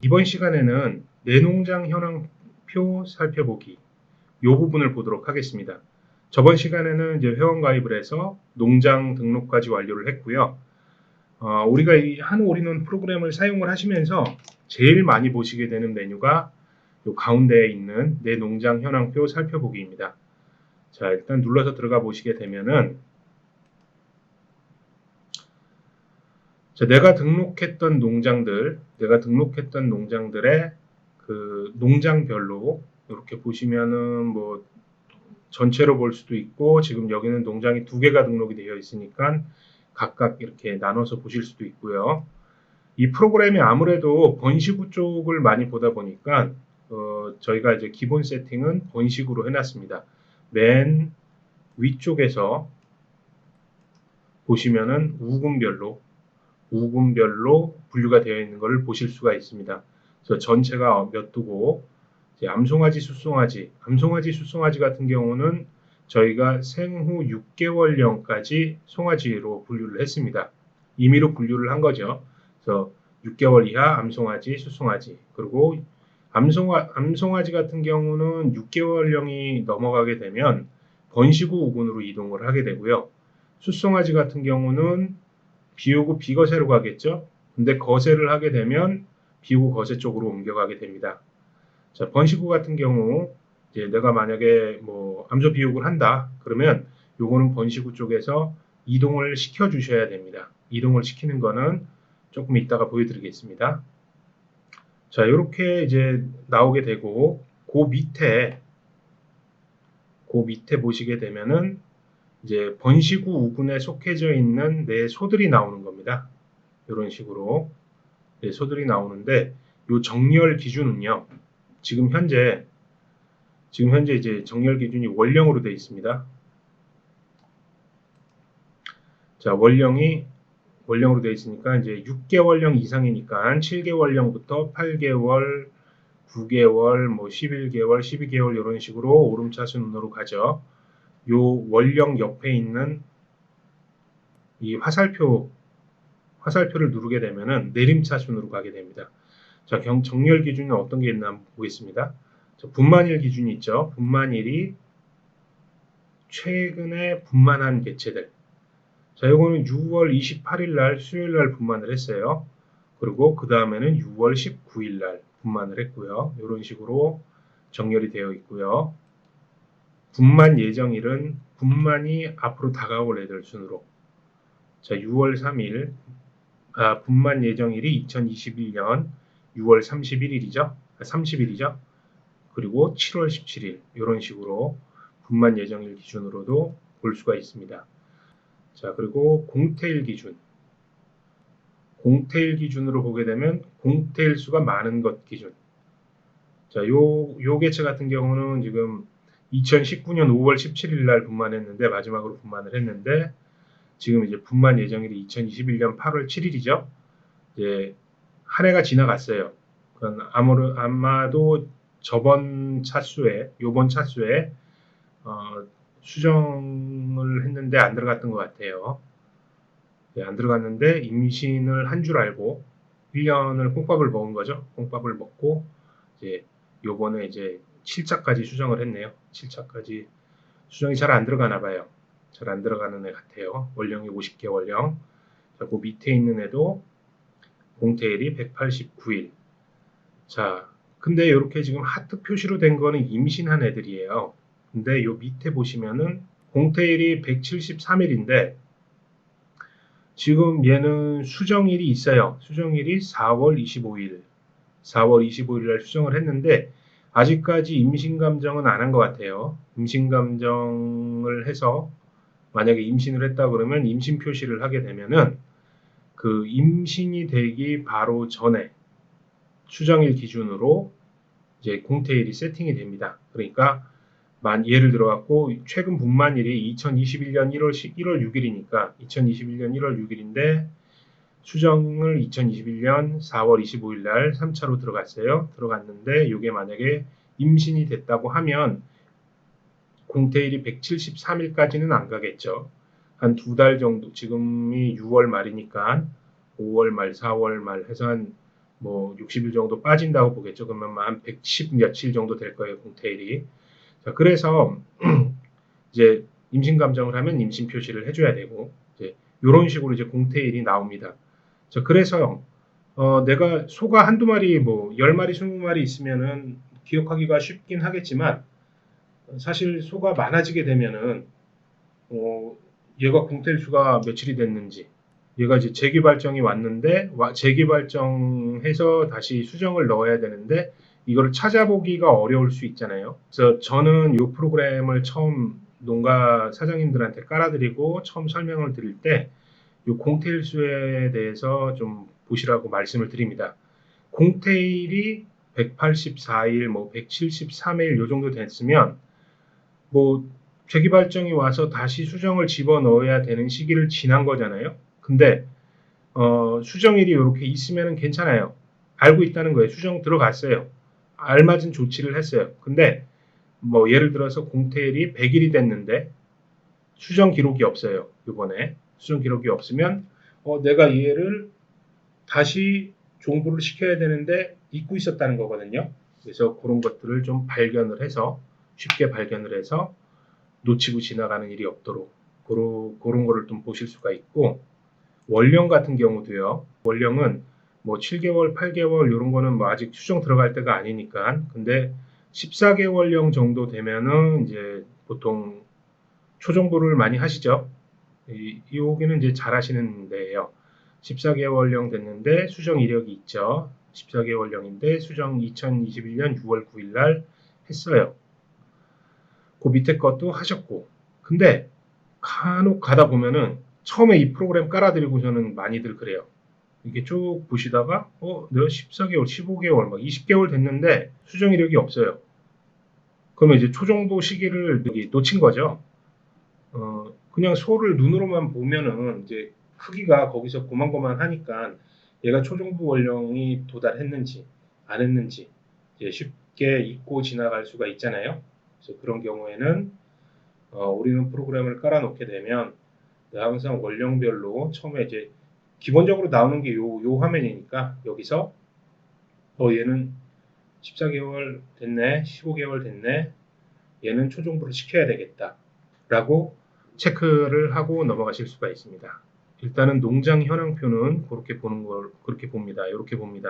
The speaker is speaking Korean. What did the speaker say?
이번 시간에는 내 농장 현황표 살펴보기 이 부분을 보도록 하겠습니다. 저번 시간에는 이제 회원 가입을 해서 농장 등록까지 완료를 했고요. 우리가 이 한 올인원 프로그램을 사용을 하시면서 제일 많이 보시게 되는 메뉴가 이 가운데에 있는 내 농장 현황표 살펴보기입니다. 자, 일단 눌러서 들어가 보시게 되면은 자, 내가 등록했던 농장들의 그 농장별로 이렇게 보시면은 뭐 전체로 볼 수도 있고, 지금 여기는 농장이 2개가 등록이 되어 있으니까 각각 이렇게 나눠서 보실 수도 있고요. 이 프로그램이 아무래도 번시구 쪽을 많이 보다 보니까 저희가 이제 기본 세팅은 번식으로 해놨습니다. 맨 위쪽에서 보시면은 우군별로 분류가 되어 있는 것을 보실 수가 있습니다. 그래서 전체가 몇 두고, 이제 암송아지, 수송아지 같은 경우는 저희가 생후 6개월령까지 송아지로 분류를 했습니다. 임의로 분류를 한 거죠. 그래서 6개월 이하 암송아지, 수송아지, 그리고 암송아지 같은 경우는 6개월령이 넘어가게 되면 번시구 우군으로 이동을 하게 되고요. 수송아지 같은 경우는 비오고 비거세로 가겠죠. 근데 거세를 하게 되면 비오고 거세 쪽으로 옮겨가게 됩니다. 자, 번시구 같은 경우 이제 내가 만약에 뭐 암소 비육을 한다 그러면 요거는 번시구 쪽에서 이동을 시켜 주셔야 됩니다. 이동을 시키는 거는 조금 이따가 보여드리겠습니다. 자, 이렇게 이제 나오게 되고, 그 밑에 보시게 되면은 이제 번시구 우군에 속해져 있는 내 소들이 나오는 겁니다. 이런 식으로 소들이 나오는데, 요 정렬 기준은요, 지금 현재 이제 정렬 기준이 월령으로 되어 있습니다. 자, 월령으로 되어 있으니까 이제 6개월령 이상이니까 7개월령부터 8개월, 9개월, 뭐 11개월, 12개월 이런 식으로 오름차순으로 가죠. 요 월령 옆에 있는 이 화살표를 누르게 되면은 내림차순으로 가게 됩니다. 자, 정렬 기준은 어떤 게 있나 한번 보겠습니다. 자, 분만일 기준이 있죠. 분만일이 최근에 분만한 개체들. 자, 이거는 6월 28일 날 수요일 날 분만을 했어요. 그리고 그 다음에는 6월 19일 날 분만을 했고요. 이런 식으로 정렬이 되어 있고요. 분만 예정일은 분만이 앞으로 다가올 애들 순으로. 자, 6월 3일, 분만 예정일이 2021년 6월 30일이죠. 그리고 7월 17일 이런 식으로 분만 예정일 기준으로도 볼 수가 있습니다. 자, 그리고 공태일 기준으로 보게 되면 공태일 수가 많은 것 기준. 자, 요 개체 같은 경우는 지금 2019년 5월 17일 날 분만했는데, 마지막으로 분만을 했는데, 지금 이제 분만 예정일이 2021년 8월 7일이죠. 이제 한 해가 지나갔어요. 아마도 요번 차수에 수정을 했는데 안 들어갔던 것 같아요. 네, 안 들어갔는데 임신을 한 줄 알고 1년을 콩밥을 먹은 거죠. 콩밥을 먹고 이제 요번에 이제 7차까지 수정을 했네요. 7차까지 수정이 잘 안 들어가나 봐요. 잘 안 들어가는 애 같아요. 월령이 50개월령. 자, 그 밑에 있는 애도 공태일이 189일. 자, 근데 이렇게 지금 하트 표시로 된 거는 임신한 애들이에요. 근데 요 밑에 보시면은 공태일이 173일인데 지금 얘는 수정일이 있어요. 수정일이 4월 25일 날 수정을 했는데 아직까지 임신 감정은 안 한 것 같아요. 임신 감정을 해서 만약에 임신을 했다 그러면 임신 표시를 하게 되면은 그 임신이 되기 바로 전에 수정일 기준으로 이제 공태일이 세팅이 됩니다. 그러니까 예를 들어 갖고 최근 분만일이 2021년 1월 6일이니까 2021년 1월 6일인데 수정을 2021년 4월 25일 날 3차로 들어갔어요. 들어갔는데 이게 만약에 임신이 됐다고 하면 공태일이 173일까지는 안 가겠죠. 한 2달 정도, 지금이 6월 말이니까 5월 말, 4월 말 해서 한 뭐 60일 정도 빠진다고 보겠죠. 그러면 한 110 며칠 정도 될 거예요, 공태일이. 자, 그래서 이제 임신 감정을 하면 임신 표시를 해줘야 되고, 이제 이런 식으로 이제 공태일이 나옵니다. 자, 그래서 내가 소가 한두 마리, 뭐 10마리, 20마리 있으면은 기억하기가 쉽긴 하겠지만, 사실 소가 많아지게 되면은 얘가 공태일 수가 며칠이 됐는지, 얘가 이제 재기발정이 왔는데 재기발정해서 다시 수정을 넣어야 되는데 이거를 찾아보기가 어려울 수 있잖아요. 그래서 저는 이 프로그램을 처음 농가 사장님들한테 깔아드리고 처음 설명을 드릴 때 이 공태일수에 대해서 좀 보시라고 말씀을 드립니다. 공태일이 184일, 뭐 173일 요 정도 됐으면 뭐 재기발정이 와서 다시 수정을 집어넣어야 되는 시기를 지난 거잖아요. 근데 수정일이 이렇게 있으면 괜찮아요. 알고 있다는 거예요. 수정 들어갔어요. 알맞은 조치를 했어요. 근데 뭐 예를 들어서 공태일이 100일이 됐는데 수정 기록이 없어요. 이번에 수정 기록이 없으면 내가 얘를 다시 종부를 시켜야 되는데 잊고 있었다는 거거든요. 그래서 그런 것들을 좀 발견을 해서 쉽게 발견을 해서 놓치고 지나가는 일이 없도록 그런 거를 좀 보실 수가 있고, 원령 같은 경우도요. 원령은 뭐 7개월, 8개월 이런 거는 뭐 아직 수정 들어갈 때가 아니니까. 근데 14개월령 정도 되면은 이제 보통 초정부를 많이 하시죠. 여기는 이제 잘 하시는 데예요. 14개월령 됐는데 수정 이력이 있죠. 14개월령인데 수정 2021년 6월 9일 날 했어요. 그 밑에 것도 하셨고. 근데 간혹 가다 보면은 처음에 이 프로그램 깔아드리고서는 많이들 그래요. 이게 쭉 보시다가 내가 14개월, 15개월, 막 20개월 됐는데 수정 이력이 없어요. 그러면 이제 초정보 시기를 놓친 거죠. 그냥 소를 눈으로만 보면은 이제 크기가 거기서 고만고만하니까 얘가 초정부 원령이 도달했는지 안 했는지 이제 쉽게 잊고 지나갈 수가 있잖아요. 그래서 그런 경우에는 우리는 프로그램을 깔아놓게 되면 항상 원령별로 처음에 이제 기본적으로 나오는 게 요 화면이니까 여기서 얘는 14개월 됐네, 15개월 됐네, 얘는 초정부를 시켜야 되겠다 라고 체크를 하고 넘어가실 수가 있습니다. 일단은 농장 현황표는 그렇게 봅니다. 이렇게 봅니다.